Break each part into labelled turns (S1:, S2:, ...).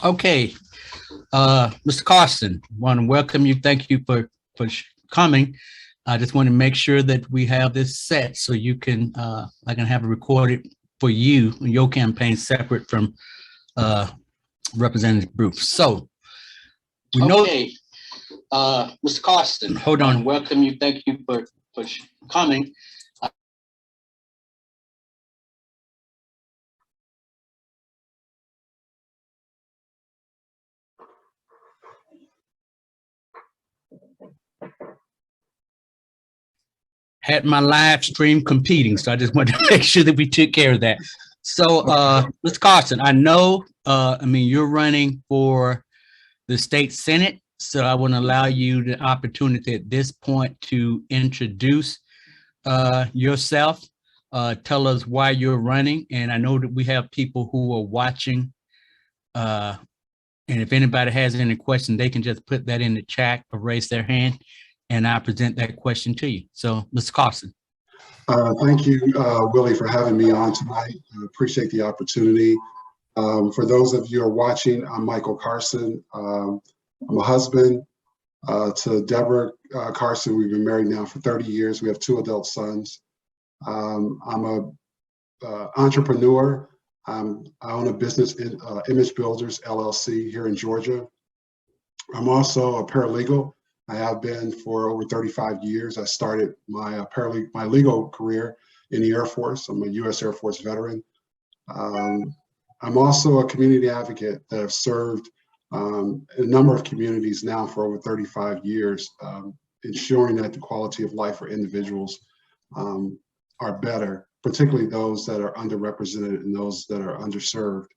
S1: Okay, Mr. Carson, want to welcome you. Thank you for coming. I just want to make sure that we have this set so you can I can have it recorded for you and your campaign separate from Representative Bruce. So we know. Okay, Mr. Carson, hold on. Welcome you. Thank you for coming. Had my live stream competing, so I just wanted to make sure that we took care of that. So, Mr. Carson, I know, I mean, you're running for the state Senate, so I want to allow you the opportunity at this point to introduce yourself, tell us why you're running, and I know that we have people who are watching, and if anybody has any questions, they can just put that in the chat or raise their hand, and I present that question to you. So, Mr. Carson.
S2: Thank you, Willie, for having me on tonight. I appreciate the opportunity. For those of you who are watching, I'm Michael Carson. I'm a husband to Deborah Carson. We've been married now for 30 years. We have 2 adult sons. I'm an entrepreneur. I own a business, Image Builders, LLC, here in Georgia. I'm also a paralegal. I have been for over 35 years. I started my legal career in the Air Force. I'm a U.S. Air Force veteran. I'm also a community advocate that have served a number of communities now for over 35 years, ensuring that the quality of life for individuals are better, particularly those that are underrepresented and those that are underserved.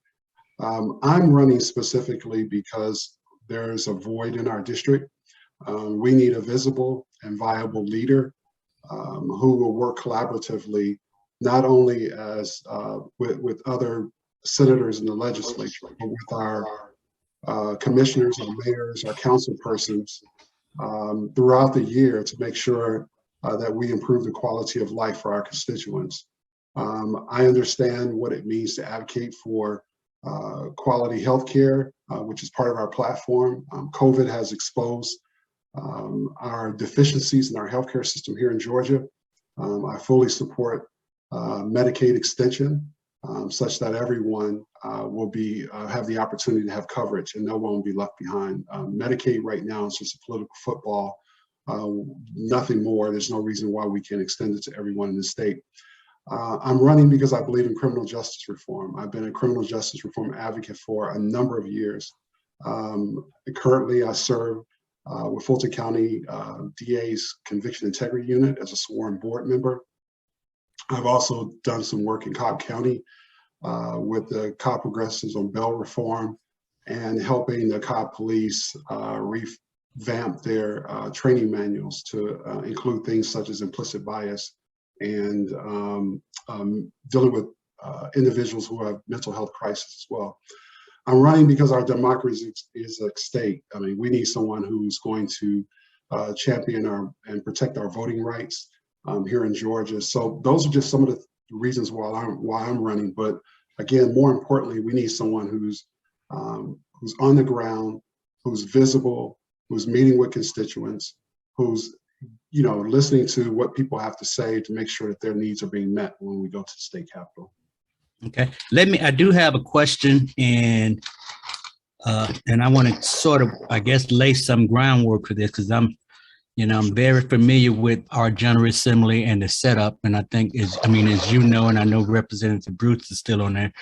S2: I'm running specifically because there's a void in our district. We need a visible and viable leader who will work collaboratively, not only as with other senators in the legislature, but with our commissioners, our mayors, our council persons throughout the year to make sure that we improve the quality of life for our constituents. I understand what it means to advocate for quality health care, which is part of our platform. COVID has exposed our deficiencies in our healthcare system here in Georgia. I fully support Medicaid extension such that everyone will have the opportunity to have coverage and no one will be left behind. Medicaid right now is just a political football, nothing more. There's no reason why we can't extend it to everyone in the state. I'm running because I believe in criminal justice reform. I've been a criminal justice reform advocate for a number of years. Currently, I serve with Fulton County DA's Conviction Integrity Unit as a sworn board member. I've also done some work in Cobb County with the Cobb Progressives on bail reform and helping the Cobb Police revamp their training manuals to include things such as implicit bias and dealing with individuals who have mental health crisis as well. I'm running because our democracy is at stake. I mean, we need someone who's going to champion and protect our voting rights here in Georgia. So those are just some of the reasons why I'm running. But again, more importantly, we need someone who's on the ground, who's visible, who's meeting with constituents, who's listening to what people have to say to make sure that their needs are being met when we go to the state capitol.
S1: Okay, I do have a question, and I want to sort of, I guess, lay some groundwork for this because I'm very familiar with our General Assembly and the setup. And I think as you know, and I know Representative Bruce is still on there,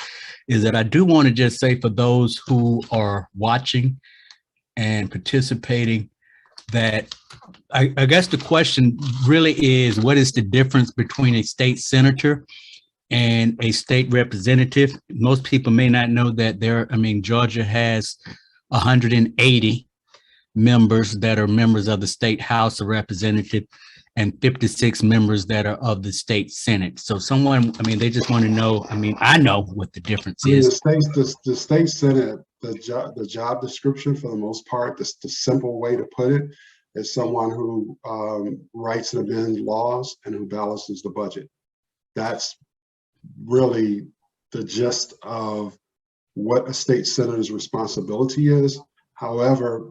S1: is that I do want to just say for those who are watching and participating that I guess the question really is, what is the difference between a state senator and a state representative? Most people may not know that Georgia has 180 members that are members of the state House of Representatives and 56 members that are of the state Senate. So they just want to know, I know what the difference is.
S2: The state Senate, the job description for the most part, the simple way to put it is someone who writes and amends laws and who balances the budget. That's really the gist of what a state senator's responsibility is. However,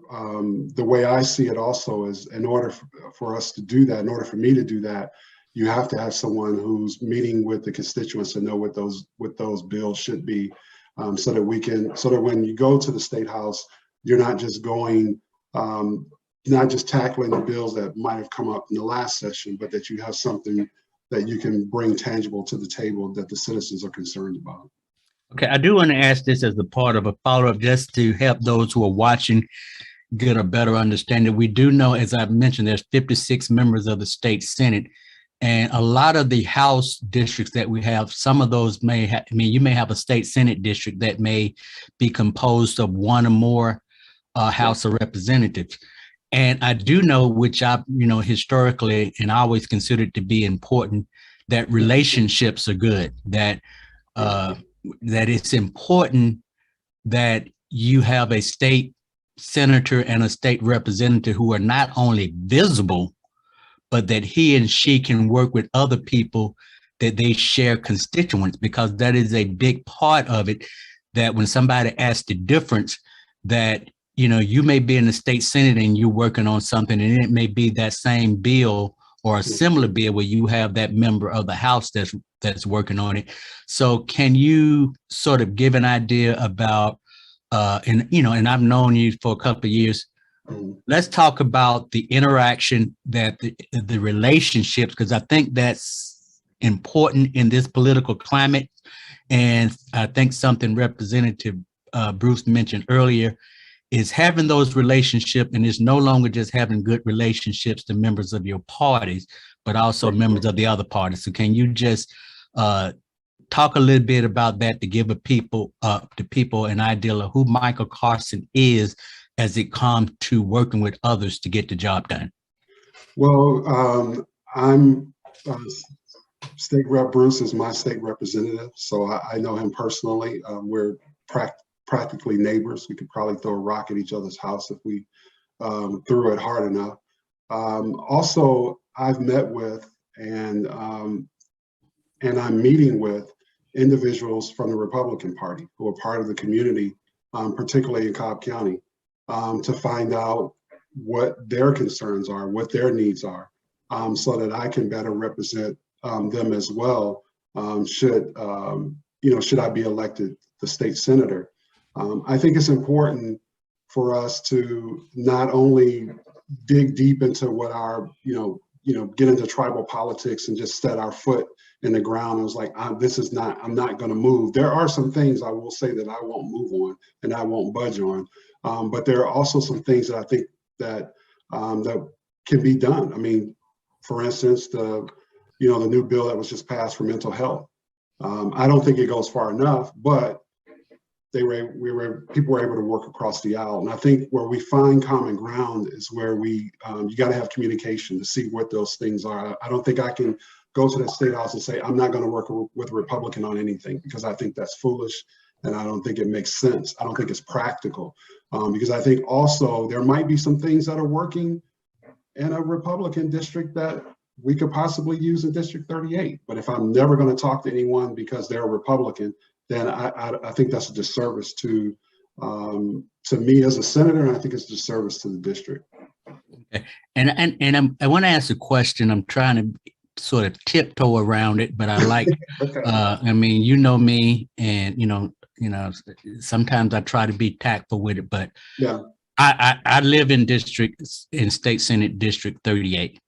S2: the way I see it also is, in order for us to do that, in order for me to do that, you have to have someone who's meeting with the constituents to know what those bills should be, so that when you go to the State House, you're not just not just tackling the bills that might have come up in the last session, but that you have something that you can bring tangible to the table that the citizens are concerned about.
S1: Okay, I do want to ask this as a part of a follow-up, just to help those who are watching get a better understanding. We do know, as I've mentioned, there's 56 members of the state Senate, and a lot of the House districts that we have, some of those may have, you may have a state Senate district that may be composed of one or more House of Representatives. And I do know, which I, historically, and I always considered to be important, that relationships are good, that it's important that you have a state senator and a state representative who are not only visible, but that he and she can work with other people that they share constituents, because that is a big part of it, that when somebody asks the difference, that you may be in the state Senate and you're working on something, and it may be that same bill or a similar bill where you have that member of the House that's working on it. So can you sort of give an idea about, and I've known you for a couple of years. Let's talk about the interaction, that the relationships, because I think that's important in this political climate. And I think something Representative Bruce mentioned earlier is having those relationships, and it's no longer just having good relationships to members of your parties, but also members of the other parties. So can you just talk a little bit about that to give people an idea of who Michael Carson is as it comes to working with others to get the job done?
S2: Well, I'm State Rep Bruce is my state representative, so I know him personally. We're practically neighbors. We could probably throw a rock at each other's house if we threw it hard enough. Also, I've met with and I'm meeting with individuals from the Republican Party who are part of the community, particularly in Cobb County, to find out what their concerns are, what their needs are, so that I can better represent them as well. Should I be elected the state senator? I think it's important for us to not only dig deep into what our, get into tribal politics and just set our foot in the ground. I was like, I'm not going to move. There are some things I will say that I won't move on and I won't budge on. But there are also some things that I think that can be done. I mean, for instance, the new bill that was just passed for mental health. I don't think it goes far enough, but people were able to work across the aisle. And I think where we find common ground is where you got to have communication to see what those things are. I don't think I can go to the state house and say, I'm not going to work with a Republican on anything, because I think that's foolish. And I don't think it makes sense. I don't think it's practical, because I think also there might be some things that are working in a Republican district that we could possibly use in District 38. But if I'm never going to talk to anyone because they're a Republican, then I think that's a disservice to me as a senator, and I think it's a disservice to the district.
S1: Okay. And I want to ask a question. I'm trying to sort of tiptoe around it, but I like,
S2: Okay.
S1: I mean, you know me, and sometimes I try to be tactful with it, but
S2: Yeah.
S1: I live in State Senate District 38.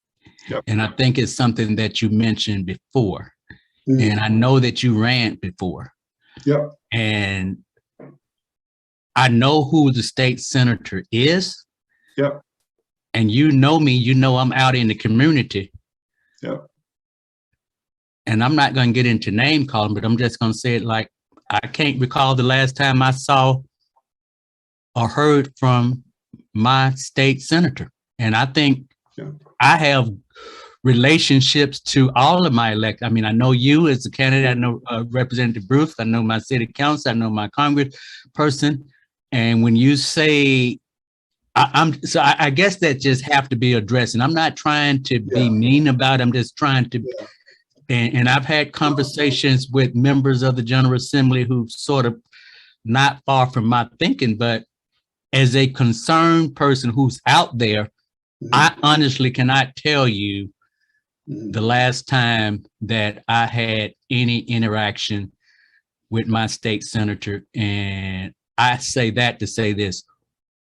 S2: Yep.
S1: And I think it's something that you mentioned before. Mm-hmm. And I know that you ran before.
S2: Yep.
S1: And I know who the state senator is.
S2: Yep.
S1: And you know me, I'm out in the community.
S2: Yep.
S1: And I'm not going to get into name calling, but I'm just going to say it like, I can't recall the last time I saw or heard from my state senator. And I think I have relationships to all of my elected. I mean, I know you as a candidate, I know Representative Bruce, I know my city council, I know my congressperson. And when you say, I guess that just have to be addressed. And I'm not trying to be mean about it. I'm just trying to and I've had conversations with members of the General Assembly who sort of not far from my thinking, but as a concerned person who's out there, I honestly cannot tell you the last time that I had any interaction with my state senator. And I say that to say this: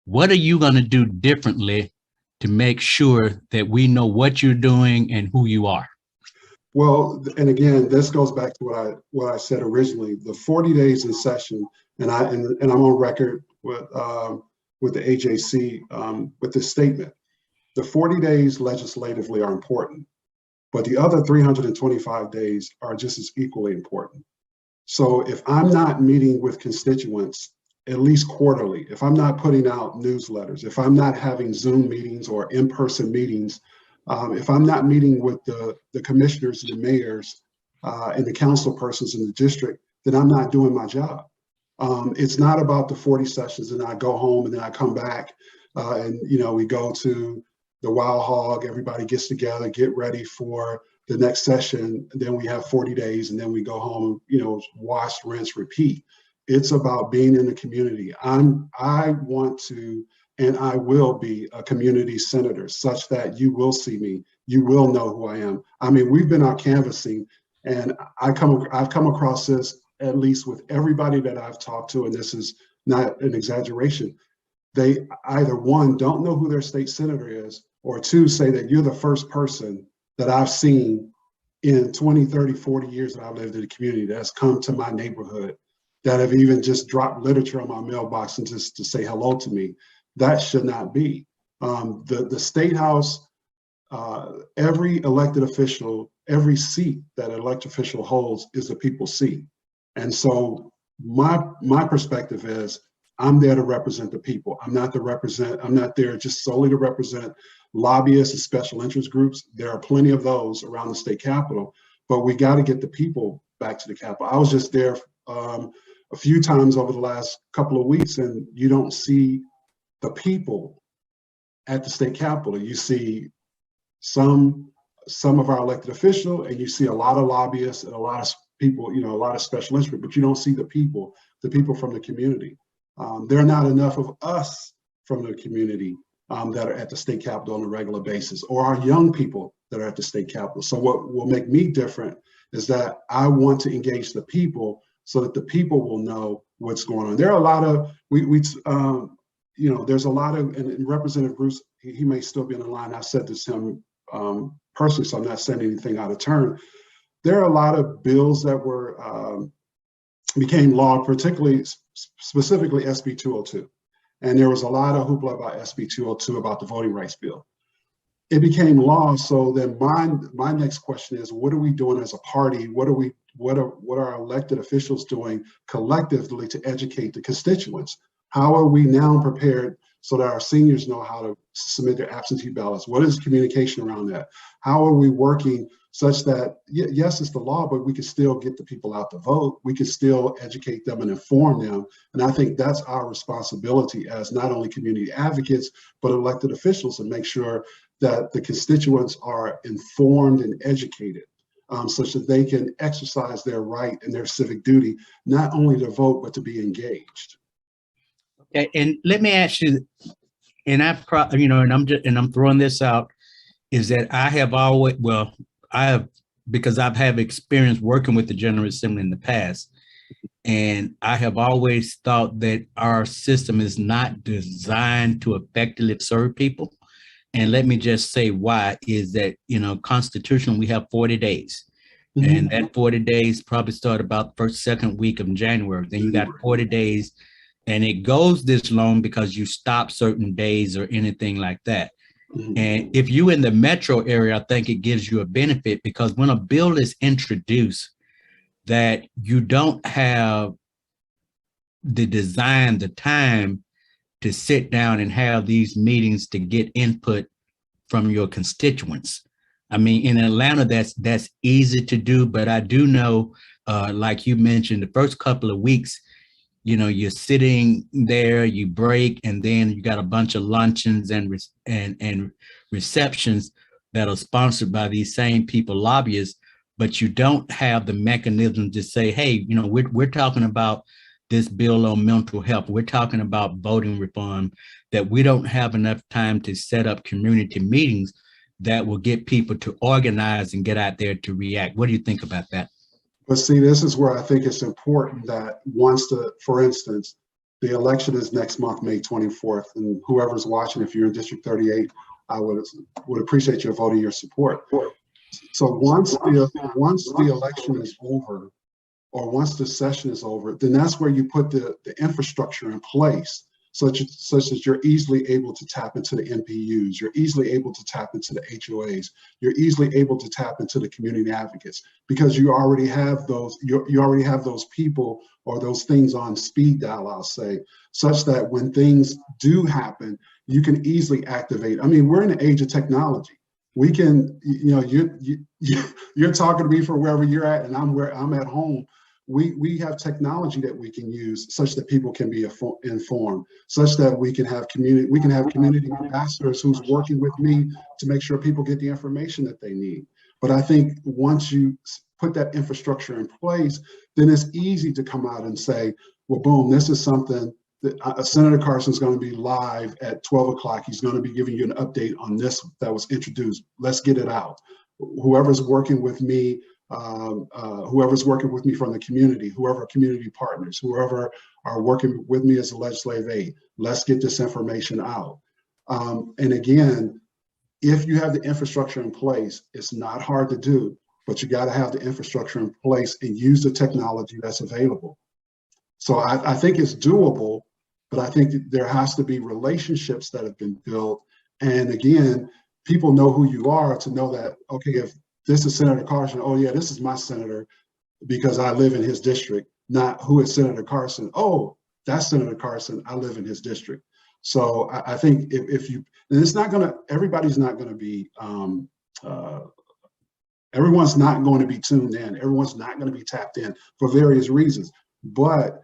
S1: what are you going to do differently to make sure that we know what you're doing and who you are?
S2: Well, and again, this goes back to what I said originally. The 40 days in session, and I'm on record with the AJC with this statement. The 40 days legislatively are important, but the other 325 days are just as equally important. So if I'm not meeting with constituents at least quarterly, if I'm not putting out newsletters, if I'm not having Zoom meetings or in-person meetings, if I'm not meeting with the commissioners and the mayors and the council persons in the district, then I'm not doing my job. It's not about the 40 sessions and I go home and then I come back and we go to the Wild Hog, everybody gets together, get ready for the next session. Then we have 40 days and then we go home, wash, rinse, repeat. It's about being in the community. I want to, and I will be a community senator such that you will see me, you will know who I am. I mean, we've been out canvassing and I've come across this at least with everybody that I've talked to, and this is not an exaggeration. They either one, don't know who their state senator is, or two, say that you're the first person that I've seen in 20, 30, 40 years that I've lived in the community that's come to my neighborhood, that have even just dropped literature on my mailbox and just to say hello to me. That should not be. The State House, every elected official, every seat that an elected official holds is the people's seat. And so my perspective is I'm there to represent the people. I'm not there just solely to represent lobbyists and special interest groups. There are plenty of those around the state capitol, but we got to get the people back to the capitol. I was just there a few times over the last couple of weeks, and you don't see the people at the state capitol. You see some of our elected officials, and you see a lot of lobbyists and a lot of people, a lot of special interest, but you don't see the people from the community. There are not enough of us from the community that are at the state capitol on a regular basis, or our young people that are at the state capitol. So what will make me different is that I want to engage the people so that the people will know what's going on. There are a lot of, there's a lot of, and Representative Bruce, he may still be on the line. I said this to him personally, so I'm not saying anything out of turn. There are a lot of bills that were became law, particularly specifically SB 202. And there was a lot of hoopla about SB 202 about the voting rights bill. It became law. So then my next question is, what are we doing as a party? What are our elected officials doing collectively to educate the constituents? How are we now prepared so that our seniors know how to submit their absentee ballots? What is communication around that? How are we working such that, yes, it's the law, but we can still get the people out to vote. We can still educate them and inform them. And I think that's our responsibility as not only community advocates, but elected officials, and make sure that the constituents are informed and educated such that they can exercise their right and their civic duty, not only to vote, but to be engaged.
S1: Okay, and let me ask you, and I'm throwing this out, is that I have always, because I've had experience working with the General Assembly in the past, and I have always thought that our system is not designed to effectively serve people. And let me just say why is that, constitutionally, we have 40 days. Mm-hmm. And that 40 days probably start about the second week of January. Then you got 40 days, and it goes this long because you stop certain days or anything like that. And if you're in the metro area, I think it gives you a benefit, because when a bill is introduced that you don't have the time to sit down and have these meetings to get input from your constituents. I mean, in Atlanta, that's easy to do, but I do know, like you mentioned, the first couple of weeks, you're sitting there, you break, and then you got a bunch of luncheons and receptions that are sponsored by these same people, lobbyists. but you don't have the mechanism to say, hey, you know, we're talking about this bill on mental health. We're talking about voting reform, that we don't have enough time to set up community meetings that will get people to organize and get out there to react. What do you think about that?
S2: But see, this is where I think it's important that for instance, the election is next month, May 24th, and whoever's watching, if you're in District 38, I would appreciate your vote of your support. So once the election is over, or once the session is over, then that's where you put the infrastructure in place, such as you're easily able to tap into the MPUs, you're easily able to tap into the HOAs, you're easily able to tap into the community advocates, because you already have those, you already have those people or those things on speed dial, I'll say, such that when things do happen, you can easily activate. I mean, we're in the age of technology. We can, you know, you're talking to me from wherever you're at, and I'm at home. We have technology that we can use such that people can be informed, such that we can have community ambassadors who's working with me to make sure people get the information that they need. But I think once you put that infrastructure in place, then it's easy to come out and say, well, boom, this is something that Senator Carson's going to be live at 12 o'clock. He's going to be giving you an update on this that was introduced. Let's get it out. Whoever's working with me, from the community, whoever are community partners, whoever are working with me as a legislative aide, let's get this information out. And again, if you have the infrastructure in place, it's not hard to do, but you got to have the infrastructure in place and use the technology that's available. So I think it's doable, but I think there has to be relationships that have been built. And again, people know who you are to know that, okay, if this is Senator Carson, oh yeah, this is my senator because I live in his district, not who is Senator Carson. Oh, that's Senator Carson, I live in his district. So I think if you, and it's not gonna, everybody's not gonna be, everyone's not going to be tuned in, everyone's not gonna be tapped in for various reasons, but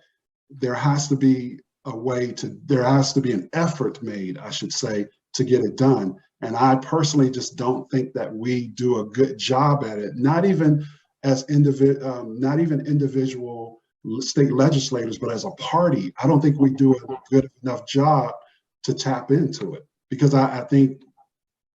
S2: there has to be a way to, there has to be an effort made, I should say, to get it done. And I personally just don't think that we do a good job at it, not even as individual state legislators, but as a party. I don't think we do a good enough job to tap into it, because I think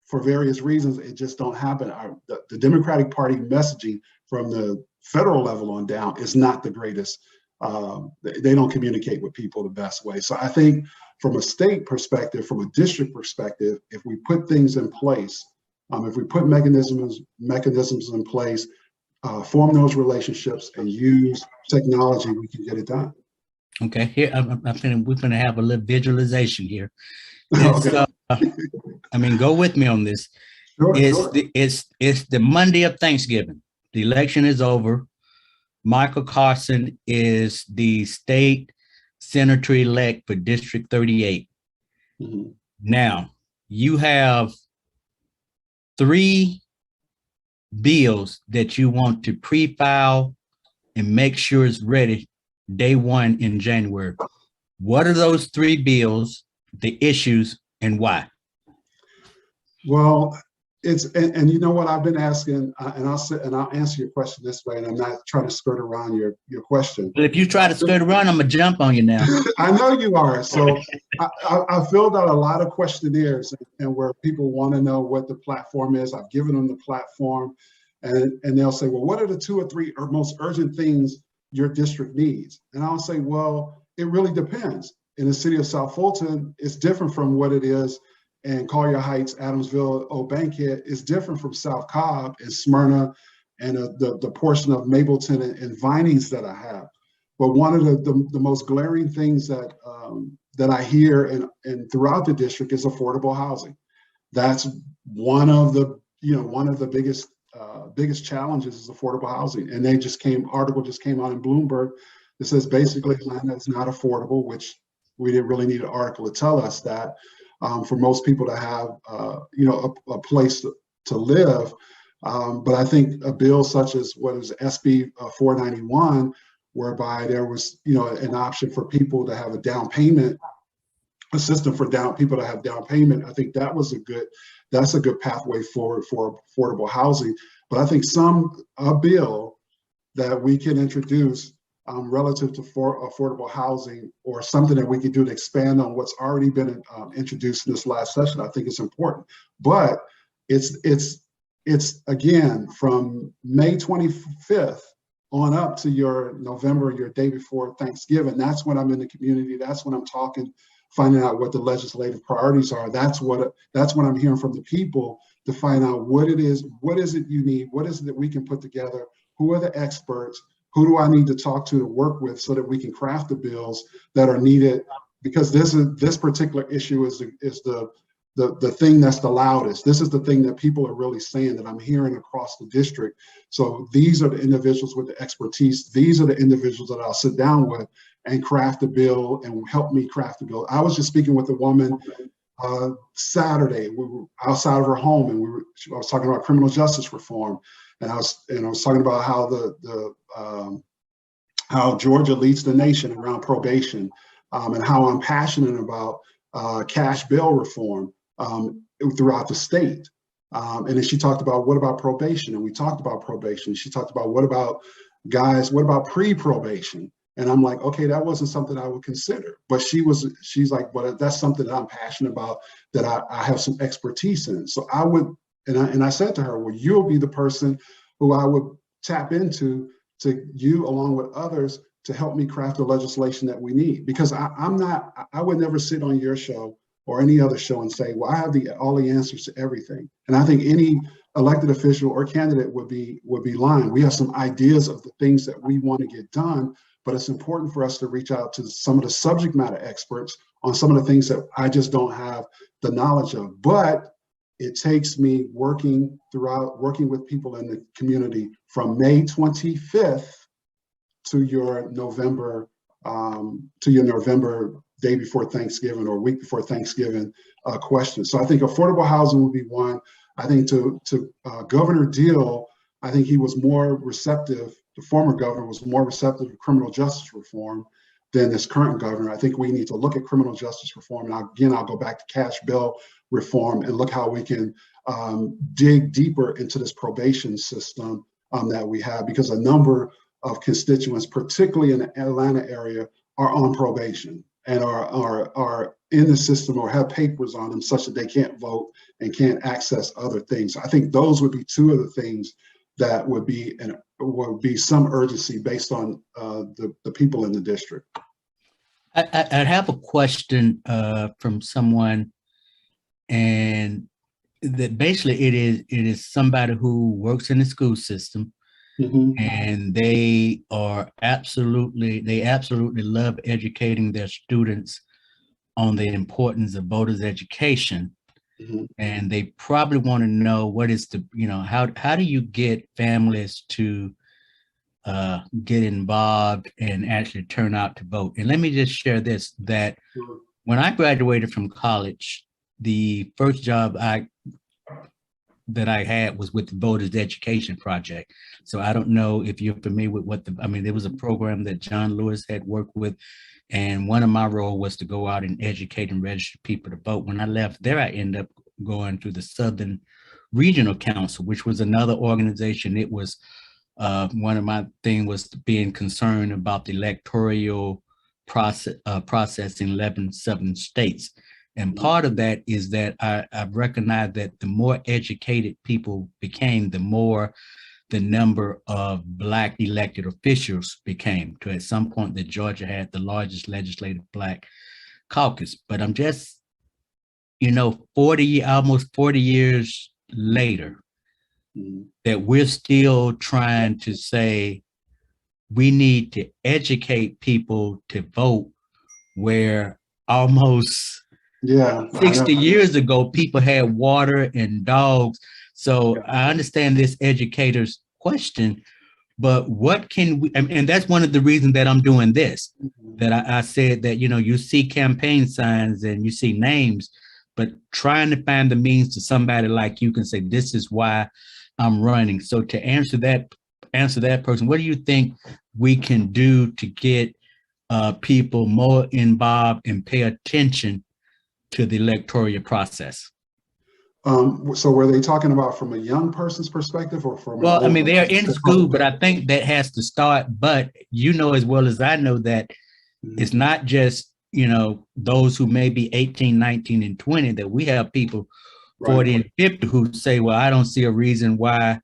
S2: for various reasons, it just don't happen. The Democratic Party messaging from the federal level on down is not the greatest. They don't communicate with people the best way. So I think from a state perspective, from a district perspective, if we put things in place, if we put mechanisms in place, form those relationships and use technology, we can get it done.
S1: Okay, here we're going to have a little visualization here.
S2: Okay.
S1: I mean, go with me on this.
S2: Sure,
S1: It's the Monday of Thanksgiving. The election is over. Michael Carson is the state senator-elect for District 38.
S2: Mm-hmm.
S1: Now, you have 3 bills that you want to pre-file and make sure it's ready day 1 in January. What are those 3 bills, the issues, and why?
S2: Well, it's, and you know what I've been asking, and I'll answer your question this way, and I'm not trying to skirt around your question.
S1: But if you try to skirt around, I'm gonna jump on you now.
S2: I know you are. So I filled out a lot of questionnaires, and where people want to know what the platform is, I've given them the platform, and they'll say, well, what are the 2 or 3 most urgent things your district needs? And I'll say, well, it really depends. In the city of South Fulton, it's different from what it is in Collier Heights, Adamsville, Old Bankhead. Is different from South Cobb and Smyrna and the portion of Mableton and Vinings that I have. But one of the most glaring things that that I hear and throughout the district is affordable housing. That's one of the biggest challenges is affordable housing. And article just came out in Bloomberg that says basically Atlanta is not affordable, which we didn't really need an article to tell us that. For most people to have, a place to live. But I think a bill such as what is SB 491, whereby there was, an option for people to have a down payment, a system for people to have down payment. I think that's a good pathway forward for affordable housing. but I think a bill that we can introduce relative to affordable housing, or something that we could do to expand on what's already been introduced in this last session, I think is important. But it's again, from May 25th on up to your November, your day before Thanksgiving. That's when I'm in the community. That's when I'm talking, finding out what the legislative priorities are. That's when I'm hearing from the people to find out what it is you need, what is it that we can put together, who are the experts, who do I need to talk to work with, so that we can craft the bills that are needed, because this particular issue is the thing that's the loudest. This is the thing that people are really saying, that I'm hearing across the district. So these are the individuals with the expertise. These are the individuals that I'll sit down with and craft a bill and help me craft the bill. I was just speaking with a woman Saturday. We were outside of her home, and I was talking about criminal justice reform, and I was talking about how how Georgia leads the nation around probation, and how I'm passionate about cash bail reform throughout the state. And then she talked about, what about probation? And we talked about probation. She talked about, what about pre-probation? And I'm like, okay, that wasn't something I would consider. But she's like, but that's something that I'm passionate about, that I have some expertise in. So I would, and I said to her, well, you'll be the person who I would tap into, to you along with others, to help me craft the legislation that we need. Because I would never sit on your show or any other show and say, well, I have all the answers to everything. And I think any elected official or candidate would be lying. We have some ideas of the things that we want to get done, but it's important for us to reach out to some of the subject matter experts on some of the things that I just don't have the knowledge of. But it takes me working with people in the community from May 25th to your November day before Thanksgiving or week before Thanksgiving question. So I think affordable housing would be one. I think to Governor Deal, I think he was more receptive. The former governor was more receptive to criminal justice reform than this current governor. I think we need to look at criminal justice reform. And again, I'll go back to cash bail reform and look how we can dig deeper into this probation system that we have, because a number of constituents, particularly in the Atlanta area, are on probation and are in the system or have papers on them such that they can't vote and can't access other things. I think those would be two of the things that would be some urgency based on the people in the district.
S1: I have a question from someone, and that basically it is somebody who works in the school system. Mm-hmm. And they absolutely love educating their students on the importance of voters' education. Mm-hmm. And they probably want to know what is how do you get families to get involved and actually turn out to vote. And let me just share this, that when I graduated from college, the first job that I had was with the Voters Education Project. So I don't know if you're familiar with there was a program that John Lewis had worked with, and one of my role was to go out and educate and register people to vote. When I left there, I ended up going to the Southern Regional Council, which was another organization. It was one of my things was being concerned about the electoral process in 11 Southern states. And part of that is that I've recognized that the more educated people became, the more the number of Black elected officials became. To at some point that Georgia had the largest legislative Black caucus. But I'm just, almost 40 years later, that we're still trying to say we need to educate people to vote, where almost 60 years ago, people had water and dogs. So I understand this educator's question, but what can we, and that's one of the reasons that I'm doing this, that I said that, you see campaign signs and you see names, but trying to find the means to somebody like you can say, this is why I'm running. So to answer that person, what do you think we can do to get people more involved and pay attention to the electoral process?
S2: So were they talking about from a young person's perspective or from an
S1: Well, I
S2: older
S1: mean, they're
S2: person's
S1: in
S2: perspective?
S1: school, but I think that has to start. But you know as well as I know that it's not just, those who may be 18, 19, and 20, that we have people
S2: Right.
S1: 40 and 50 who say, well, I don't see a reason why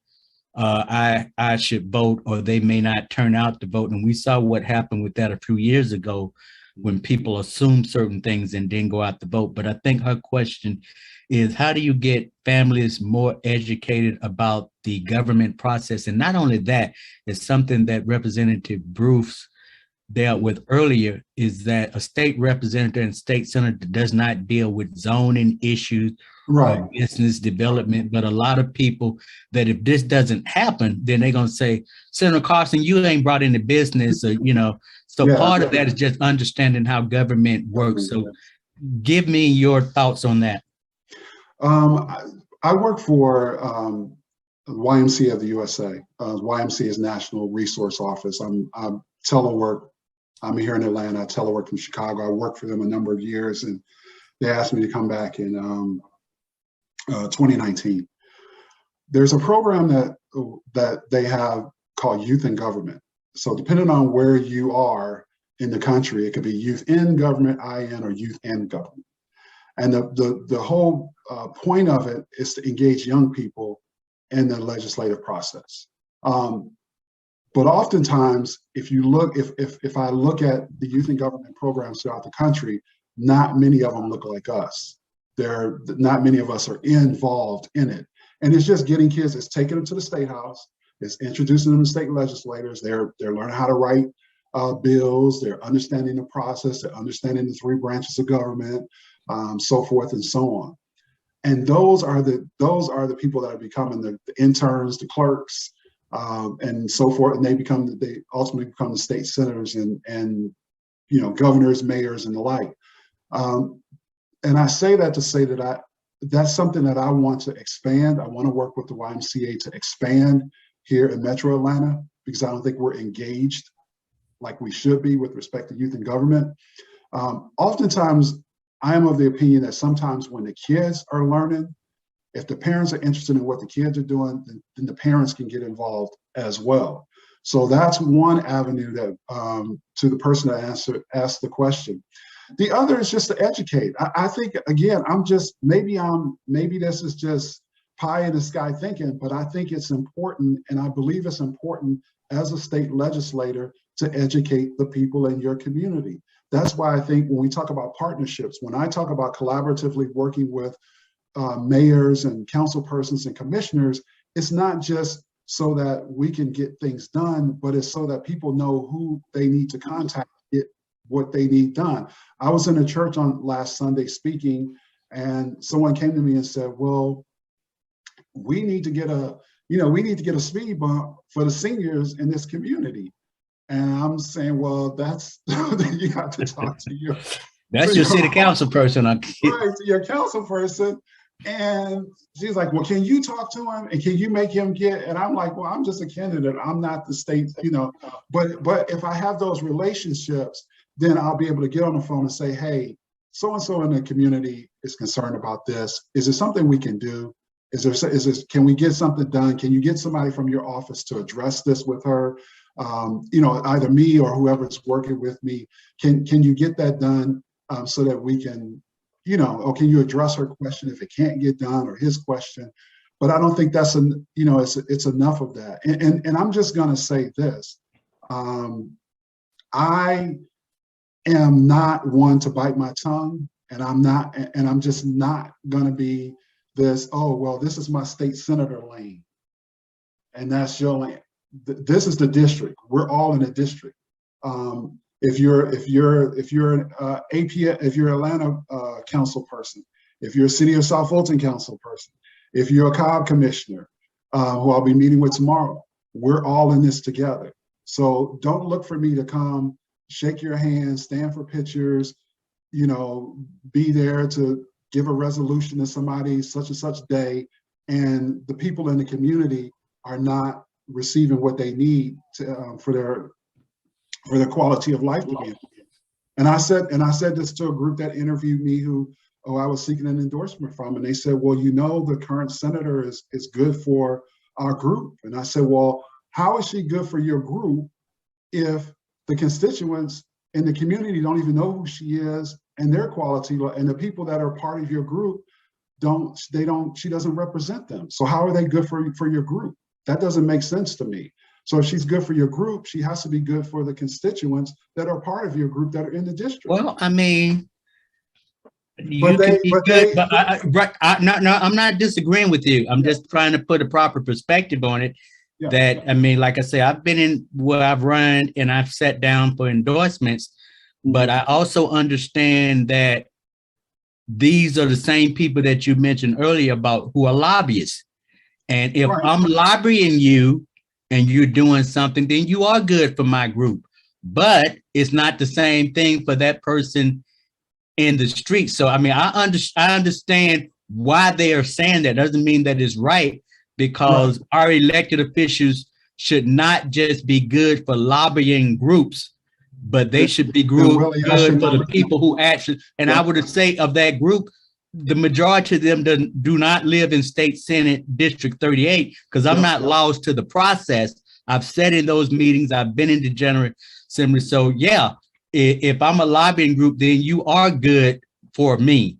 S1: I should vote, or they may not turn out to vote. And we saw what happened with that a few years ago when people assume certain things and then go out to vote. But I think her question is, how do you get families more educated about the government process? And not only that, it's something that Representative Bruce dealt with earlier, is that a state representative and state senator does not deal with zoning issues
S2: Right.
S1: or business development. But a lot of people that if this doesn't happen, then they're going to say, Senator Carson, you ain't brought in the business, or, so
S2: Yeah.
S1: part of that is just understanding how government works. So give me your thoughts on that.
S2: I work for YMCA of the USA. YMCA is National Resource Office. I'm telework. I'm here in Atlanta. I telework from Chicago. I worked for them a number of years, and they asked me to come back in 2019. There's a program that they have called Youth in Government. So depending on where you are in the country, it could be Youth in Government, IN, or Youth and Government. And the whole point of it is to engage young people in the legislative process. But oftentimes, if I look at the youth and government programs throughout the country, not many of them look like us. Not many of us are involved in it. And it's just getting kids, it's taking them to the State House, it's introducing them to state legislators, they're learning how to write bills, they're understanding the process, they're understanding the 3 branches of government, so forth and so on. And those are the people that are becoming the interns, the clerks, and so forth, and they ultimately become the state senators and governors, mayors, and the like. And I say that to say that that's something that I want to expand. I want to work with the YMCA to expand here in Metro Atlanta, because I don't think we're engaged like we should be with respect to youth and government. Oftentimes, I am of the opinion that sometimes when the kids are learning, if the parents are interested in what the kids are doing, then the parents can get involved as well. So that's one avenue that to the person that asked the question. The other is just to educate. I think, again, maybe this is just pie in the sky thinking, but I think it's important, and I believe it's important as a state legislator to educate the people in your community. That's why I think when we talk about partnerships, when I talk about collaboratively working with mayors and council persons and commissioners, it's not just so that we can get things done, but it's so that people know who they need to contact to get what they need done. I was in a church on last Sunday speaking, and someone came to me and said, well, we need to get a speed bump for the seniors in this community. And I'm saying, well, that's you have to talk to your
S1: That's your city council person.
S2: Right, to your council person. And she's like, well, can you talk to him and can you make him get? And I'm like, well, I'm just a candidate. I'm not the state, but if I have those relationships, then I'll be able to get on the phone and say, hey, so-and-so in the community is concerned about this. Is there something we can do? Can we get something done? Can you get somebody from your office to address this with her? Either me or whoever's working with me. Can you get that done so that we can, or can you address her question if it can't get done, or his question? But I don't think that's it's enough of that. And I'm just gonna say this. I am not one to bite my tongue, and I'm just not gonna be this, oh, well, this is my state senator lane, and that's your lane. This is the district. We're all in a district. If you're an Atlanta council person, if you're a City of South Fulton council person, if you're a Cobb commissioner, who I'll be meeting with tomorrow, we're all in this together. So don't look for me to come, shake your hand, stand for pictures, be there to give a resolution to somebody such and such day, and the people in the community are not receiving what they need for their quality of life to be. And I said this to a group that interviewed me who oh, I was seeking an endorsement from, and they said, well, you know, the current senator is good for our group. And I said, well, how is she good for your group if the constituents in the community don't even know who she is and their quality, and the people that are part of your group she doesn't represent them. So how are they good for your group? That doesn't make sense to me. So if she's good for your group, she has to be good for the constituents that are part of your group that are in the district.
S1: Well, I mean, you can be good, but no, I'm not disagreeing with you. I'm just trying to put a proper perspective on it.
S2: Yeah.
S1: That, I mean, like I say, I've been in where I've run and I've sat down for endorsements, but I also understand that these are the same people that you mentioned earlier about who are lobbyists. And if I'm lobbying you and you're doing something, then you are good for my group. But it's not the same thing for that person in the street. So, I mean, I understand why they are saying that. Doesn't mean that it's right, because our elected officials should not just be good for lobbying groups, but they should be good for the people who actually, and I would say of that group, the majority of them do not live in State Senate District 38, because I'm not lost to the process. I've sat in those meetings. I've been in the General Assembly. So yeah, if I'm a lobbying group, then you are good for me.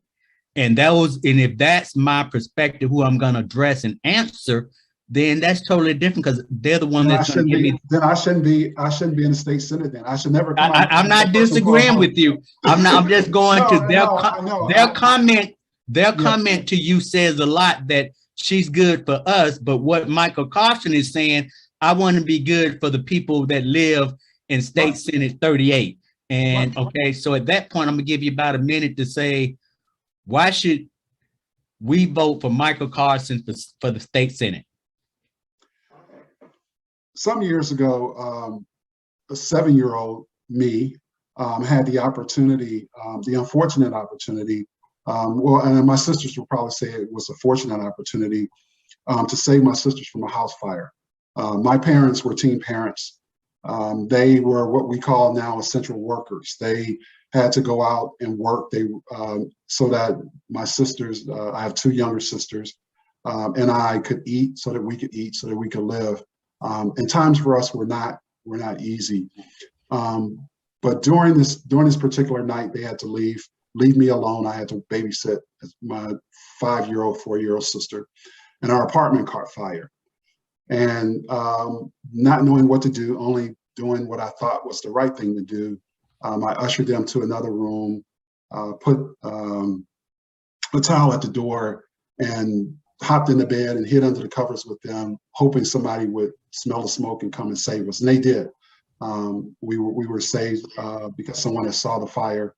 S1: And if that's my perspective, who I'm going to address and answer, then that's totally different, because they're the one that's going to give me.
S2: Then I shouldn't be in the state senate. Then I should never come out.
S1: I'm not disagreeing with you. I'm just going to their comment. Their comment to you says a lot, that she's good for us. But what Michael Carson is saying, I want to be good for the people that live in State Senate 38. And okay, so at that point, I'm gonna give you about a minute to say, why should we vote for Michael Carson for the State Senate?
S2: Some years ago, a 7-year-old me had the opportunity, the unfortunate opportunity, and my sisters will probably say it was a fortunate opportunity, to save my sisters from a house fire. My parents were teen parents. They were what we call now essential workers. They had to go out and work. So that my sisters, I have 2 younger sisters, and I could eat, so that we could eat, so that we could live. And times for us were not easy. But during this particular night, they had to leave me alone. I had to babysit my 5-year-old, 4-year-old sister, and our apartment caught fire. And not knowing what to do, only doing what I thought was the right thing to do, I ushered them to another room, put a towel at the door, and hopped in the bed and hid under the covers with them, hoping somebody would smell the smoke and come and save us. And they did. We were saved because someone had saw the fire,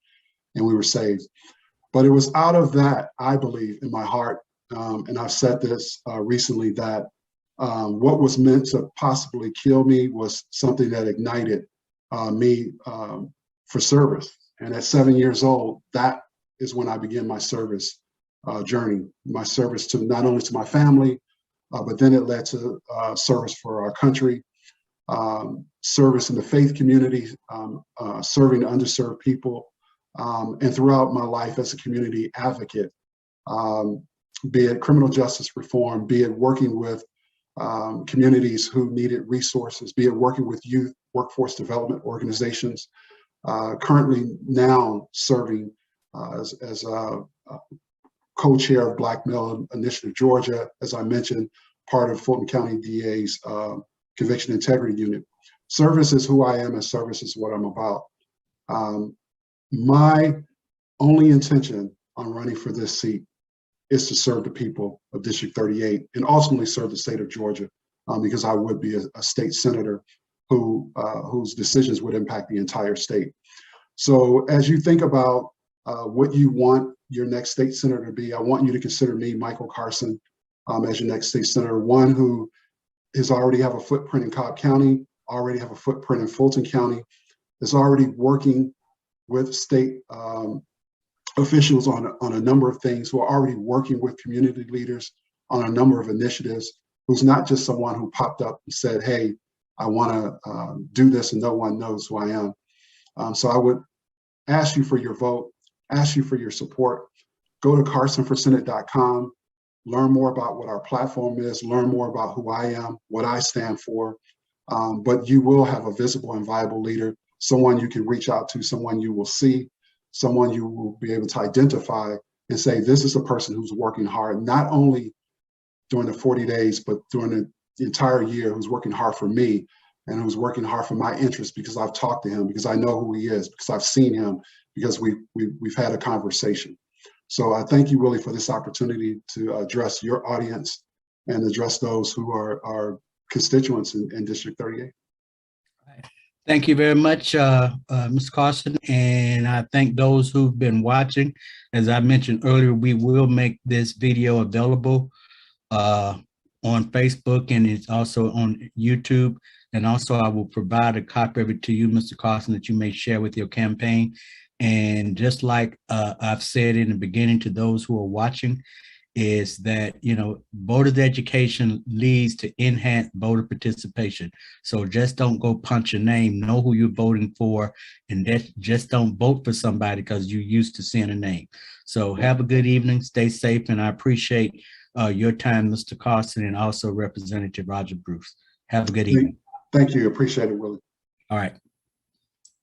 S2: and we were saved. But it was out of that, I believe, in my heart, and I've said this recently, that what was meant to possibly kill me was something that ignited me for service. And at 7 years old, that is when I began my service journey, my service to not only to my family, but then it led to service for our country, service in the faith community, serving underserved people, and throughout my life as a community advocate, be it criminal justice reform, be it working with communities who needed resources, be it working with youth workforce development organizations, currently now serving as a co-chair of Black Male Initiative Georgia, as I mentioned, part of Fulton County DA's Conviction Integrity Unit. Service is who I am, and service is what I'm about. My only intention on running for this seat is to serve the people of District 38 and ultimately serve the state of Georgia, because I would be a state senator whose decisions would impact the entire state. So as you think about what you want your next state senator to be, I want you to consider me, Michael Carson, as your next state senator, one who is already have a footprint in Cobb County, already have a footprint in Fulton County, is already working with state officials on a number of things, who are already working with community leaders on a number of initiatives, who's not just someone who popped up and said, hey, I want to do this and no one knows who I am. So I would ask you for your vote, ask you for your support. go to CarsonForSenate.com, learn more about what our platform is, learn more about who I am, what I stand for. But you will have a visible and viable leader, someone you can reach out to, someone you will see, someone you will be able to identify and say, this is a person who's working hard, not only during the 40 days, but during the entire year, who's working hard for me and who's working hard for my interests, because I've talked to him, because I know who he is, because I've seen him, because we've had a conversation. So I thank you, Willie, for this opportunity to address your audience and address those who are constituents in District 38.
S1: Thank you very much, Mr. Carson, and I thank those who've been watching. As I mentioned earlier, we will make this video available on Facebook, and it's also on YouTube. And also I will provide a copy of it to you, Mr. Carson, that you may share with your campaign. And just like I've said in the beginning to those who are watching, is that, you know, voter education leads to enhanced voter participation. So just don't go punch a name, know who you're voting for, and that just don't vote for somebody because you're used to seeing a name. So have a good evening, stay safe, and I appreciate your time, Mr. Carson, and also Representative Roger Bruce. Have a good evening.
S2: Thank you, appreciate it, Willie.
S1: All right.